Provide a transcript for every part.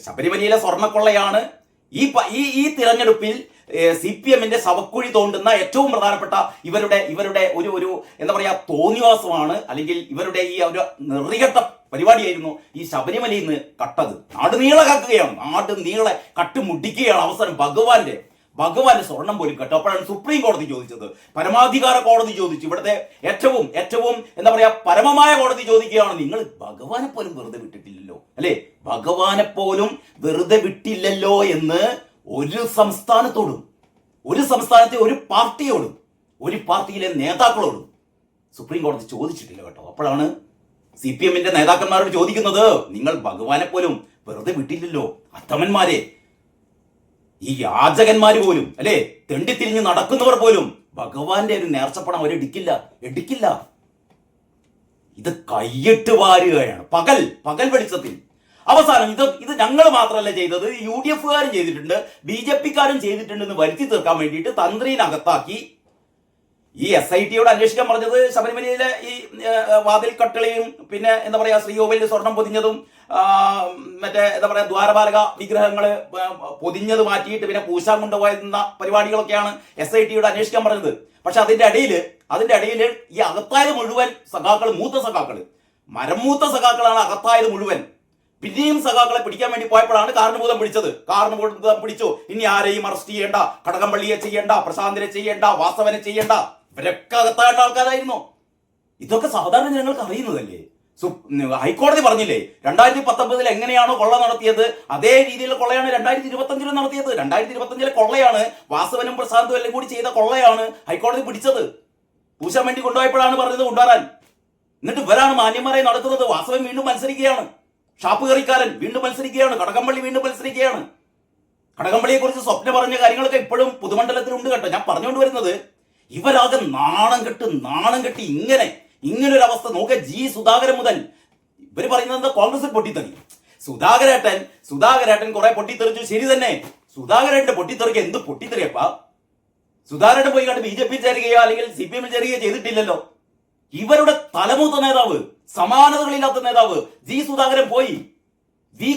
ശബരിമലയിലെ സ്വർണ്ണക്കൊള്ളയാണ് ഈ ഈ തിരഞ്ഞെടുപ്പിൽ CPM-ന്റെ ശവക്കുഴി തോണ്ടുന്ന ഏറ്റവും പ്രധാനപ്പെട്ട ഇവരുടെ ഒരു എന്താ പറയാ തോന്നിവാസമാണ്, അല്ലെങ്കിൽ ഇവരുടെ ഈ ഒരു നെറികെട്ട പരിപാടിയായിരുന്നു ഈ ശബരിമലയിൽ നിന്ന് കട്ടത്. നാട് നീളെ കക്കുകയാണ്, നാട് നീളെ കട്ടുമുട്ടിക്കുകയാണ്. അവസാനം ഭഗവാന്റെ സ്വർണം പോലും കട്ടു. അപ്പോഴാണ് സുപ്രീം കോടതി ചോദിച്ചത്, പരമാധികാര കോടതി ചോദിച്ചു, ഇവിടുത്തെ ഏറ്റവും എന്താ പറയാ പരമമായ കോടതി ചോദിക്കുകയാണ്, നിങ്ങൾ ഭഗവാനെ പോലും വെറുതെ വിട്ടിട്ടില്ലല്ലോ, അല്ലെ, ഭഗവാനെ പോലും വെറുതെ വിട്ടില്ലല്ലോ എന്ന് ഒരു സംസ്ഥാനത്തെ ഒരു പാർട്ടിയോടും ഒരു പാർട്ടിയിലെ നേതാക്കളോടും സുപ്രീം കോടതി ചോദിച്ചിട്ടില്ല കേട്ടോ. അപ്പോഴാണ് CPM-ന്റെ നേതാക്കന്മാരോട് ചോദിക്കുന്നത്, നിങ്ങൾ ഭഗവാനെ പോലും വെറുതെ വിട്ടില്ലല്ലോ, അത്തമന്മാരെ, ഈ യാചകന്മാര് പോലും, അല്ലെ, തെണ്ടിത്തിരിഞ്ഞ് നടക്കുന്നവർ പോലും ഭഗവാന്റെ ഒരു നേർച്ചപ്പണം എടുക്കില്ല. ഇത് കയ്യിട്ട് വാരുകയാണ് പകൽ വെളിച്ചത്തിൽ. അവസാനം ഇത് ഞങ്ങൾ മാത്രമല്ല ചെയ്തത്, UDF-കാരും ചെയ്തിട്ടുണ്ട്, BJP-കാരും ചെയ്തിട്ടുണ്ടെന്ന് വരുത്തി തീർക്കാൻ വേണ്ടിയിട്ട് തന്ത്രിനകത്താക്കി ഈ SIT-യോട് അന്വേഷിക്കാൻ പറഞ്ഞത് ശബരിമലയിലെ ഈ വാതിൽ കട്ടളയും പിന്നെ എന്താ പറയാ ശ്രീകോവിലിൽ സ്വർണം പൊതിഞ്ഞതും മറ്റേ എന്താ പറയാ ദ്വാരപാലക വിഗ്രഹങ്ങള് പൊതിഞ്ഞത് മാറ്റിയിട്ട് പിന്നെ പൂശാൻ കൊണ്ടുപോയെന്ന പരിപാടികളൊക്കെയാണ് SIT-യോട് അന്വേഷിക്കാൻ പറഞ്ഞത്. പക്ഷെ അതിന്റെ ഇടയിൽ ഈ അകത്തായത് മുഴുവൻ മൂത്ത സഖാക്കള് മരമൂത്ത സഖാക്കളാണ് അകത്തായത് മുഴുവൻ. പിന്നെയും സഖാക്കളെ പിടിക്കാൻ വേണ്ടി പോയപ്പോഴാണ് കാരണഭൂതം പിടിച്ചു. ഇനി ആരെയും അറസ്റ്റ് ചെയ്യേണ്ട, കടകംപള്ളിയെ ചെയ്യേണ്ട, പ്രശാന്തിനെ ചെയ്യേണ്ട, വാസവനെ ചെയ്യേണ്ട, ഇവരൊക്കെ അകത്തായിട്ട് ആൾക്കാരായിരുന്നു. ഇതൊക്കെ സാധാരണ ജനങ്ങൾക്ക് അറിയുന്നതല്ലേ. ഹൈക്കോടതി പറഞ്ഞില്ലേ 2019 എങ്ങനെയാണോ കൊള്ള നടത്തിയത് അതേ രീതിയിലുള്ള കൊള്ളയാണ് 2025 നടത്തിയത്. 2025 കൊള്ളയാണ്, വാസവനും പ്രശാന്തും എല്ലാം കൂടി ചെയ്ത കൊള്ളയാണ് ഹൈക്കോടതി പിടിച്ചത്. പൂശാൻ വേണ്ടി കൊണ്ടുപോയപ്പോഴാണ് പറഞ്ഞത് കൊണ്ടുവരാൻ. എന്നിട്ട് ഇവരാണ് മാന്യന്മാരായി നടക്കുന്നത്. വാസവൻ വീണ്ടും മത്സരിക്കുകയാണ്, ഷാപ്പ് കറിക്കാരൻ വീണ്ടും മത്സരിക്കുകയാണ്, കടകംപള്ളി വീണ്ടും മത്സരിക്കുകയാണ്. കടകംപള്ളിയെ കുറിച്ച് സ്വപ്നം പറഞ്ഞ കാര്യങ്ങളൊക്കെ ഇപ്പോഴും പൊതുമണ്ഡലത്തിലുണ്ട് കേട്ടോ. ഞാൻ പറഞ്ഞുകൊണ്ട് വരുന്നത്, ഇവരാകെ നാണം കെട്ടി ഇങ്ങനൊരു അവസ്ഥ നോക്കുക. സുധാകരൻ മുതൽ ഇവര് പറയുന്നത് എന്താ, കോൺഗ്രസിൽ പൊട്ടിത്തെറി. സുധാകരേട്ടൻ കുറെ പൊട്ടിത്തെറിച്ചു, ശരി തന്നെ. സുധാകരേട്ടന്റെ പൊട്ടിത്തെറിക്ക് എന്ത് പൊട്ടിത്തെറിയപ്പാ? സുധാകരേട്ടൻ പോയി കണ്ട് BJP ചേരുകയോ അല്ലെങ്കിൽ CPM ചേരുകയോ ചെയ്തിട്ടില്ലല്ലോ. ഇവരുടെ തലമൂത്ത നേതാവ്, സമാനതകളില്ലാത്ത നേതാവ് സുധാകരൻ പോയി,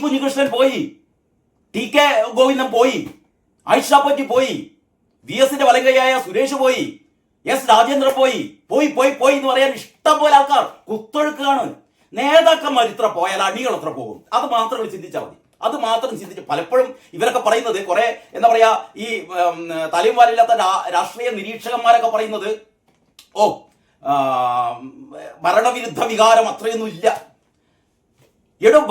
കുഞ്ഞികൃഷ്ണൻ പോയി, TK ഗോവിന്ദൻ പോയി, ഐഷാപ്പറ്റി പോയി, VS-ന്റെ വലങ്കയായ സുരേഷ് പോയി, S രാജേന്ദ്രൻ പോയി എന്ന് പറയാൻ ഇഷ്ടം പോലെ ആൾക്കാർ കുത്തൊഴുക്കാണ്. നേതാക്കന്മാർ ഇത്ര പോയാൽ അണികൾ എത്ര പോകും? അത് മാത്രം ചിന്തിച്ചാൽ മതി. അത് മാത്രം ചിന്തിച്ച് പലപ്പോഴും ഇവരൊക്കെ പറയുന്നത് കുറെ എന്താ പറയാ ഈ തലയും വാലില്ലാത്ത രാഷ്ട്രീയ നിരീക്ഷകന്മാരൊക്കെ പറയുന്നത്, ഭരണവിരുദ്ധ വികാരം അത്രയൊന്നും ഇല്ല.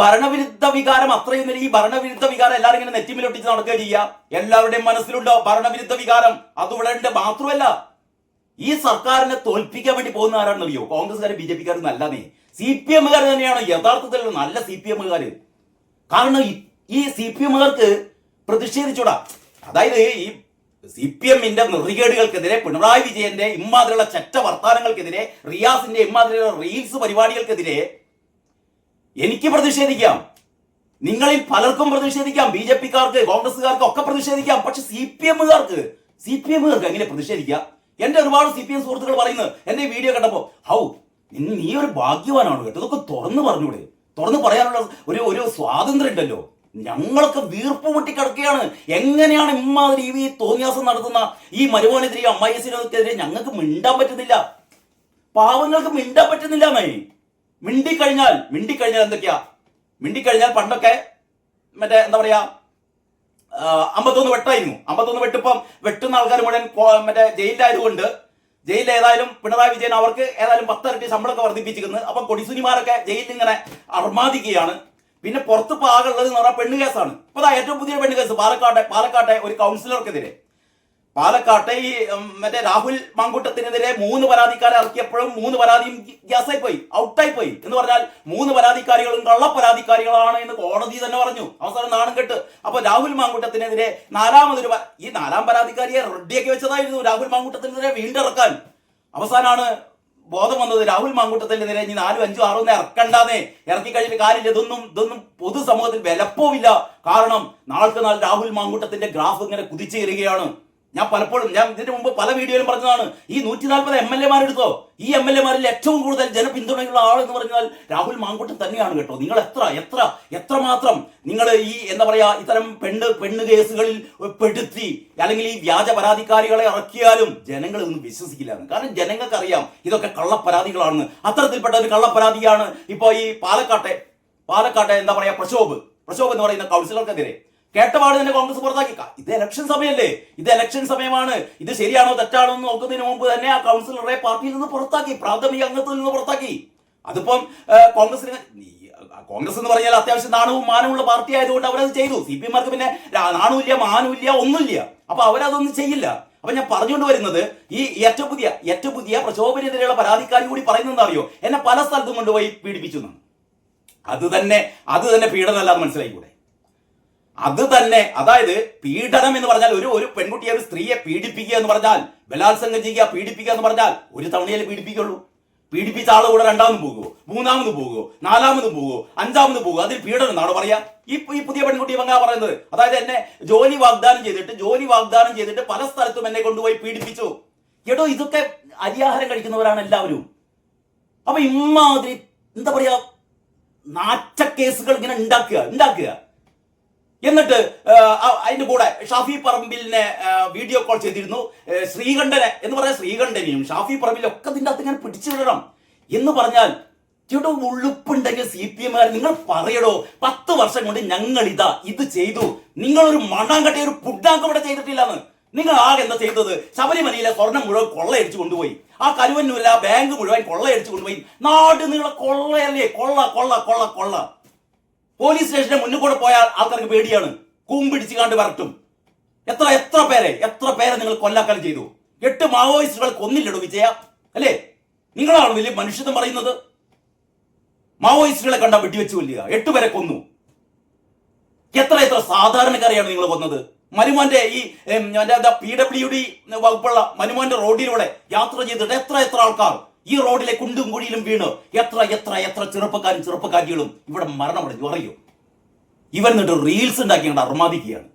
ഭരണവിരുദ്ധ വികാരം അത്രയൊന്നും ഈ ഭരണവിരുദ്ധ വികാരം എല്ലാവരും ഇങ്ങനെ നെറ്റിമിലൊട്ടിച്ച് നടക്കുക ചെയ്യുക. എല്ലാവരുടെയും മനസ്സിലുണ്ടോ ഭരണവിരുദ്ധ വികാരം? അത് ഇവിടെ മാത്രമല്ല, ഈ സർക്കാരിനെ തോൽപ്പിക്കാൻ വേണ്ടി പോകുന്ന ആരാണെന്നറിയോ? കോൺഗ്രസ്സുകാരും BJP-കാരും നല്ലതേ CPM-കാർ തന്നെയാണ് യഥാർത്ഥത്തിലുള്ള നല്ല CPM-കാര്. കാരണം ഈ CPM-കാർക്ക് പ്രതിഷേധിച്ചൂടാ. അതായത് ഈ CPM-ന്റെ നെറികേടുകൾക്കെതിരെ, പിണറായി വിജയന്റെ ഇമ്മാതിരിയുള്ള ചെറ്റ വർത്താനങ്ങൾക്കെതിരെ, റിയാസിന്റെ ഇമ്മാതിരിയുള്ള റീൽസ് പരിപാടികൾക്കെതിരെ എനിക്ക് പ്രതിഷേധിക്കാം, നിങ്ങളിൽ പലർക്കും പ്രതിഷേധിക്കാം, BJP-കാർക്ക് കോൺഗ്രസ്സുകാർക്ക് ഒക്കെ പ്രതിഷേധിക്കാം. പക്ഷെ CPM-കാർക്ക് എങ്ങനെ പ്രതിഷേധിക്കാം? എന്റെ ഒരുപാട് CPM സുഹൃത്തുക്കൾ പറയുന്നത് എന്റെ വീഡിയോ കണ്ടപ്പോ, നീ ഒരു ഭാഗ്യവാനാണ് കേട്ടോ, ഇതൊക്കെ തുറന്നു പറഞ്ഞൂടെ? തുറന്നു പറയാനുള്ള ഒരു സ്വാതന്ത്ര്യം ഉണ്ടല്ലോ. ഞങ്ങളൊക്കെ വീർപ്പ് മുട്ടി കിടക്കുകയാണ്. എങ്ങനെയാണ് ഇമ്മാതിരി ഈ തോന്നിയാസം നടത്തുന്ന ഈ മരുമോനെതിരെ അമ്മായിസിനെതിരെ ഞങ്ങൾക്ക് മിണ്ടാൻ പറ്റുന്നില്ല? പാവങ്ങൾക്ക് മിണ്ടാൻ പറ്റുന്നില്ല. മിണ്ടിക്കഴിഞ്ഞാൽ എന്തൊക്കെയാ? മിണ്ടിക്കഴിഞ്ഞാൽ പണ്ടൊക്കെ മറ്റേ എന്താ പറയാ 51 വെട്ടായിരുന്നു. 51 വെട്ടിപ്പം വെട്ടുന്ന ആൾക്കാർ മുഴുവൻ മറ്റേ ജയിലിലായതുകൊണ്ട് ജയിലിൽ ഏതായാലും പിണറായി വിജയൻ അവർക്ക് ഏതായാലും 10 ഇരട്ടി ശമ്പളമൊക്കെ വർദ്ധിപ്പിച്ചിരിക്കുന്നു. അപ്പം കൊടിസുനിമാരൊക്കെ ജയിലിൽ ഇങ്ങനെ അർമാദിക്കുകയാണ്. പിന്നെ പുറത്ത് പാകുള്ളത് എന്ന് പറഞ്ഞാൽ പെണ്ണ് കേസാണ്. ഇപ്പൊ ഏറ്റവും പുതിയ പെണ്ണ് കേസ് പാലക്കാട്ടെ ഒരു കൗൺസിലർക്കെതിരെ, പാലക്കാട്ടെ ഈ മറ്റേ രാഹുൽ മാങ്കൂട്ടത്തിനെതിരെ 3 പരാതിക്കാരെ ഇറക്കിയപ്പോഴും 3 പരാതിയും ഔട്ടായി പോയി എന്ന് പറഞ്ഞാൽ 3 പരാതിക്കാരികളും കള്ളപ്പരാതിക്കാരികളാണ് എന്ന് കോടതി തന്നെ പറഞ്ഞു. അവസാനം നാണം കെട്ട്. അപ്പൊ രാഹുൽ മാങ്കൂട്ടത്തിനെതിരെ ഈ 4ാം പരാതിക്കാരിയെ റെഡിയാക്കി വെച്ചതായിരുന്നു രാഹുൽ മാങ്കൂട്ടത്തിനെതിരെ വീണ്ടും ഇറക്കാൻ. അവസാനമാണ് ബോധം വന്നത്, രാഹുൽ മാങ്കൂട്ടത്തിനെതിരെ ഇനി 4, 5, 6 ഇറക്കണ്ടാന്നേ. ഇറക്കി കഴിഞ്ഞിട്ട് കാര്യമില്ല. ഇതൊന്നും പൊതുസമൂഹത്തിൽ വിലപ്പോവില്ല. കാരണം നാൾക്ക് നാൾ രാഹുൽ മാങ്കൂട്ടത്തിന്റെ ഗ്രാഫ് ഇങ്ങനെ കുതിച്ചു കയറുകയാണ്. ഞാൻ പലപ്പോഴും ഞാൻ ഇതിന് മുമ്പ് പല വീഡിയോയിലും പറഞ്ഞതാണ്, ഈ 140 MLA-മാരെടുത്തോ, ഈ MLA-മാരിൽ ഏറ്റവും കൂടുതൽ ജനപിന്തുണയുള്ള ആൾ എന്ന് പറഞ്ഞാൽ രാഹുൽ മാങ്കൂട്ടം തന്നെയാണ് കേട്ടോ. നിങ്ങൾ എത്രമാത്രം നിങ്ങൾ ഈ എന്താ പറയാ ഇത്തരം പെണ്ണ് കേസുകളിൽ പെടുത്തി അല്ലെങ്കിൽ ഈ വ്യാജ പരാതിക്കാരികളെ ഇറക്കിയാലും ജനങ്ങൾ ഇതൊന്നും വിശ്വസിക്കില്ല. കാരണം ജനങ്ങൾക്ക് അറിയാം ഇതൊക്കെ കള്ളപ്പരാതികളാണ്. അത്തരത്തിൽപ്പെട്ട ഒരു കള്ളപ്പരാതിയാണ് ഇപ്പോ ഈ പാലക്കാട്ടെ എന്താ പറയാ പ്രക്ഷോഭ് എന്ന് പറയുന്ന കൗൺസിലർക്കെതിരെ കേട്ടപാട് തന്നെ കോൺഗ്രസ് പുറത്താക്കി. ഇത് ഇലക്ഷൻ സമയമല്ലേ, ഇത് ഇലക്ഷൻ സമയമാണ്. ഇത് ശരിയാണോ തെറ്റാണോ എന്ന് നോക്കുന്നതിന് മുമ്പ് തന്നെ ആ കൗൺസിലറെ പാർട്ടിയിൽ നിന്ന് പുറത്താക്കി, പ്രാഥമിക അംഗത്തിൽ നിന്ന് പുറത്താക്കി. അതിപ്പം കോൺഗ്രസ് എന്ന് പറഞ്ഞാൽ അത്യാവശ്യം നാണവും മാനവുമുള്ള പാർട്ടി ആയതുകൊണ്ട് അവരത് ചെയ്തു. CPM-മാർക്ക് പിന്നെ നാണുമില്ല മാനവുമില്ല ഒന്നുമില്ല, അപ്പൊ അവരതൊന്നും ചെയ്യില്ല. അപ്പൊ ഞാൻ പറഞ്ഞുകൊണ്ട് വരുന്നത് ഈ ഏറ്റവും പുതിയ പ്രക്ഷോഭനെതിരെയുള്ള പരാതിക്കാരി കൂടി പറയുന്നത് എന്താ അറിയോ, എന്നെ പല സ്ഥലത്തും കൊണ്ടുപോയി പീഡിപ്പിച്ചു എന്നാണ്. അത് തന്നെ പീഡനമല്ലാതെ മനസ്സിലായിക്കൂടെ? അത് തന്നെ, അതായത് പീഡനം എന്ന് പറഞ്ഞാൽ ഒരു പെൺകുട്ടിയെ ഒരു സ്ത്രീയെ പീഡിപ്പിക്കുക എന്ന് പറഞ്ഞാൽ, ബലാത്സംഗം ചെയ്യുക, പീഡിപ്പിക്കുക എന്ന് പറഞ്ഞാൽ ഒരു തവണയല്ലേ പീഡിപ്പിക്കുള്ളൂ. പീഡിപ്പിച്ച ആള് കൂടെ രണ്ടാമത് പോകുമോ, മൂന്നാമത് പോകുമോ, നാലാമത് പോകുമോ, അഞ്ചാമത് പോകുമോ? അതിൽ പീഡനം എന്നാണ് പറയാ. ഈ പുതിയ പെൺകുട്ടി അങ്ങനെ പറയുന്നത്. അതായത് എന്നെ ജോലി വാഗ്ദാനം ചെയ്തിട്ട് പല സ്ഥലത്തും എന്നെ കൊണ്ടുപോയി പീഡിപ്പിച്ചു. എടോ, ഇതൊക്കെ അരിയാഹാരം കഴിക്കുന്നവരാണ് എല്ലാവരും. അപ്പൊ ഇമ്മാതിരി എന്താ പറയാ നാറ്റക്കേസുകൾ ഇങ്ങനെ ഉണ്ടാക്കുക. എന്നിട്ട് അതിന്റെ കൂടെ ഷാഫി പറമ്പിലിനെ വീഡിയോ കോൾ ചെയ്തിരുന്നു. ശ്രീകണ്ഠനെ എന്ന് പറയാൻ ശ്രീകണ്ഠനെയും ഷാഫി പറമ്പിലും ഒക്കെ ഇതിൻ്റെ അകത്ത് ഇങ്ങനെ പിടിച്ചു വിടണം എന്ന് പറഞ്ഞാൽ ചേട്ടോ, ഉളുപ്പുണ്ടെങ്കിൽ CPM-കാർ നിങ്ങൾ പറയടോ, 10 വർഷം കൊണ്ട് ഞങ്ങൾ ഇത് ചെയ്തു, നിങ്ങളൊരു മണ്ണാങ്കട്ടി ഒരു പുഡാങ്കം ഇവിടെ ചെയ്തിട്ടില്ലെന്ന്. നിങ്ങൾ ആകെ എന്താ ചെയ്തത്? ശബരിമലയിലെ സ്വർണം മുഴുവൻ കൊള്ളയടിച്ചു കൊണ്ടുപോയി, ആ കരുവന്നൂരിലെ ആ ബാങ്ക് മുഴുവൻ കൊള്ളയടിച്ചു കൊണ്ടുപോയി. നാട് നിങ്ങളെ കൊള്ളയല്ലേ, കൊള്ള. പോലീസ് സ്റ്റേഷന്റെ മുന്നിൽ കൂടെ പോയാൽ ആൾക്കാർക്ക് പേടിയാണ്, കൂമ്പിടിച്ച് കണ്ട് വരട്ടും. എത്ര പേരെ നിങ്ങൾ കൊല്ലാക്കാലം ചെയ്തു? 8 മാവോയിസ്റ്റുകൾ കൊന്നില്ലടോ വിജയ, അല്ലേ? നിങ്ങളാണ് വലിയ മനുഷ്യത്വം പറയുന്നത്. മാവോയിസ്റ്റുകളെ കണ്ടാൽ വെടിവെച്ച് കൊല്ലുക, 8 പേരെ കൊന്നു. എത്ര സാധാരണക്കാരെയാണ് നിങ്ങൾ കൊന്നത്? മനുമോന്റെ ഈ PWD വകുപ്പുള്ള മനുമോന്റെ റോഡിലൂടെ യാത്ര ചെയ്തിട്ട് എത്ര ആൾക്കാർ ഈ റോഡിലെ കുണ്ടും കുഴിയിലും വീണ് എത്ര ചെറുപ്പക്കാരും ചെറുപ്പക്കാരികളും ഇവിടെ മരണമടഞ്ഞു അറിയോ? ഇവർ എന്നിട്ട് റീൽസ് ഉണ്ടാക്കിയാണ് അർമാദിക്കുകയാണ്.